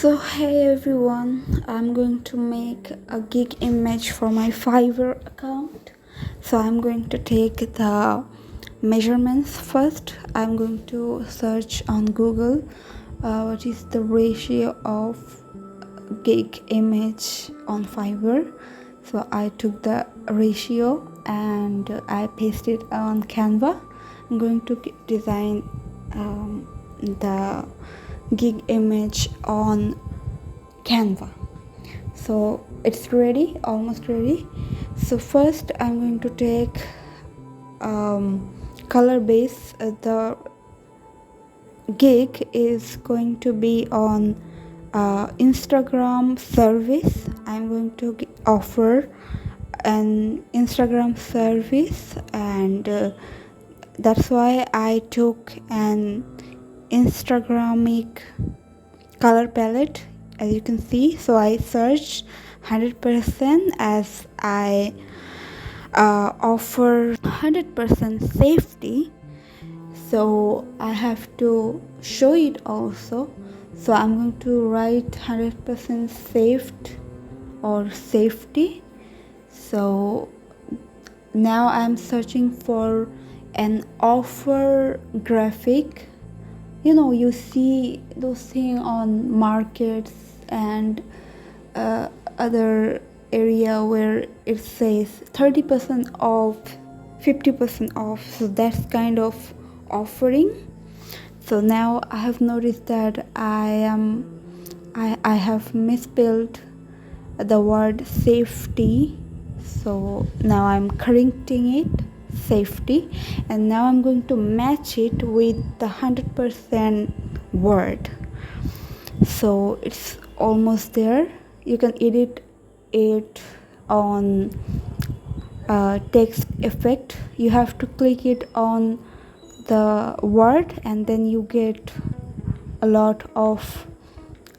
So hey everyone, I'm going to make a gig image for my Fiverr account. So I'm going to take the measurements first. I'm going to search on Google what is the ratio of gig image on Fiverr. So I took the ratio and I pasted on Canva. I'm going to design the gig image on Canva. So it's ready, almost ready. So first I'm going to take color base. The gig is going to be on Instagram service. I'm going to offer an Instagram service, and that's why I took an Instagramic color palette, as you can see. So I searched 100% as I offer 100% safety, so I have to show it also. So I'm going to write 100% safe or safety. So now I'm searching for an offer graphic. You see those things on markets and other area where it says 30% off, 50% off. So that's kind of offering. So now I have noticed that I have misspelled the word safety. So now I'm correcting it, safety, and now I'm going to match it with the 100% word. So it's almost there. You can edit it on text effect. You have to click it on the word and then you get a lot of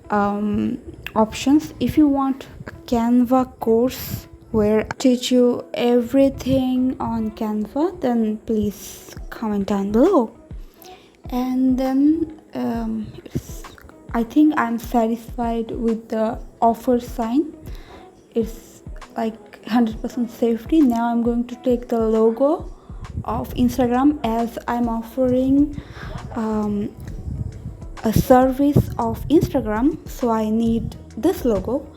options. If you want a Canva course where I teach you everything on Canva, then please comment down below. And then I think I'm satisfied with the offer sign. It's like 100% safety. Now I'm going to take the logo of Instagram, as I'm offering a service of Instagram, so I need this logo.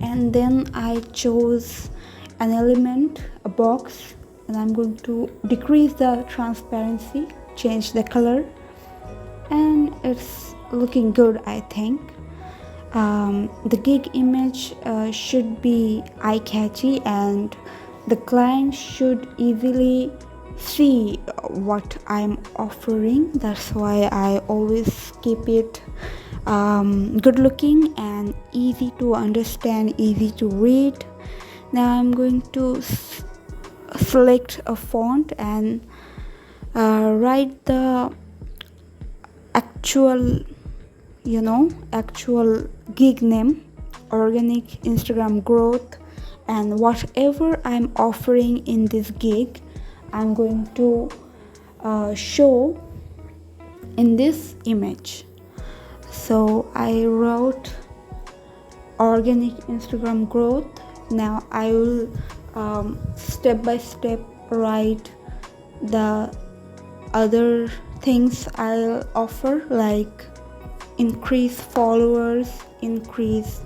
And then I chose an element, a box, and I'm going to decrease the transparency, change the color, and it's looking good, I think. The gig image should be eye-catchy and the client should easily see what I'm offering. That's why I always keep it good looking and easy to understand, easy to read. Now I'm going to select a font and write the actual gig name, organic Instagram growth, and whatever I'm offering in this gig I'm going to show in this image. So I wrote organic Instagram growth. Now I will step by step write the other things I'll offer, like increase followers, increase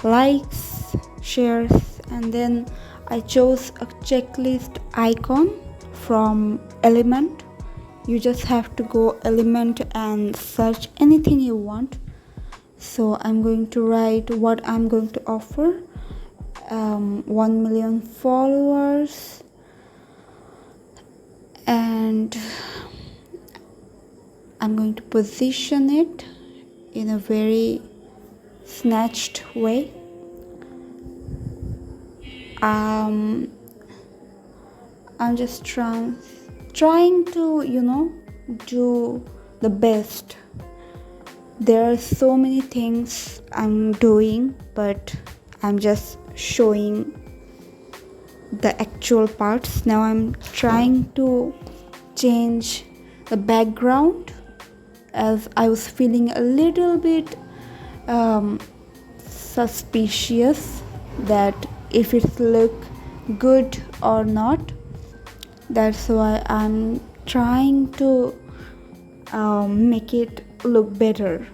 likes, shares, and then I chose a checklist icon from Element. You just have to go Element and search anything you want. So I'm going to write what I'm going to offer. 1 million followers, and I'm going to position it in a very snatched way. I'm just trying to do the best. There are so many things I'm doing, but I'm just showing the actual parts. Now I'm trying to change the background, as I was feeling a little bit um, suspicious that if it look good or not. That's why I'm trying to make it look better.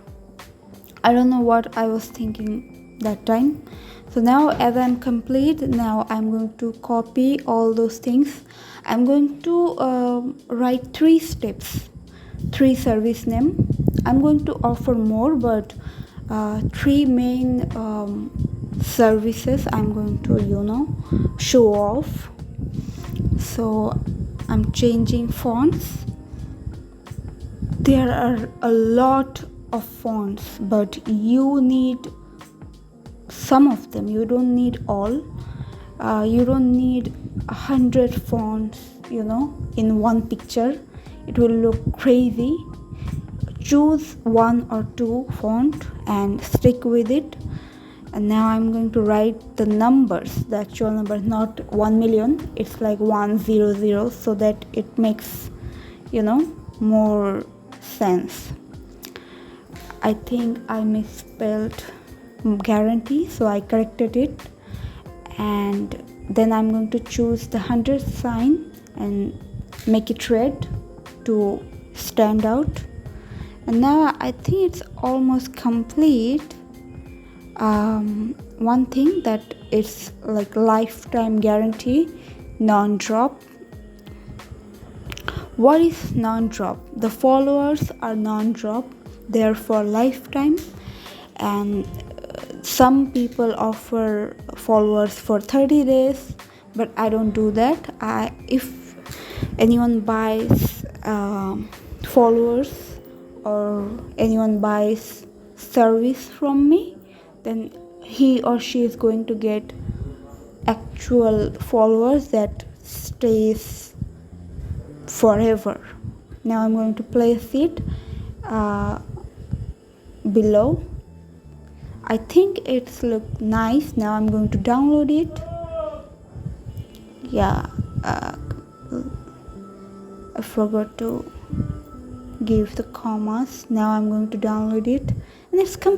I don't know what I was thinking that time. So now as I'm complete, now I'm going to copy all those things. I'm going to write 3 steps, 3 service name. I'm going to offer more, but 3 main services I'm going to show off. So I'm changing fonts. There are a lot of fonts, but you need some of them. You don't need all. You don't need 100 fonts in one picture. It will look crazy. Choose 1 or 2 font and stick with it. And now I'm going to write the numbers, the actual number, not 1 million. It's like 100, so that it makes more sense. I think I misspelled guarantee, so I corrected it. And then I'm going to choose the 100 sign and make it red to stand out. And now I think it's almost complete. One thing that it's like lifetime guarantee, non-drop. What is non-drop? The followers are non-drop. They are for lifetime, and some people offer followers for 30 days, but I don't do that. If anyone buys followers or anyone buys service from me, then he or she is going to get actual followers that stays forever. Now I'm going to place it below. I think it's look nice. Now I'm going to download it. I forgot to give the commas. Now I'm going to download it, and it's complete.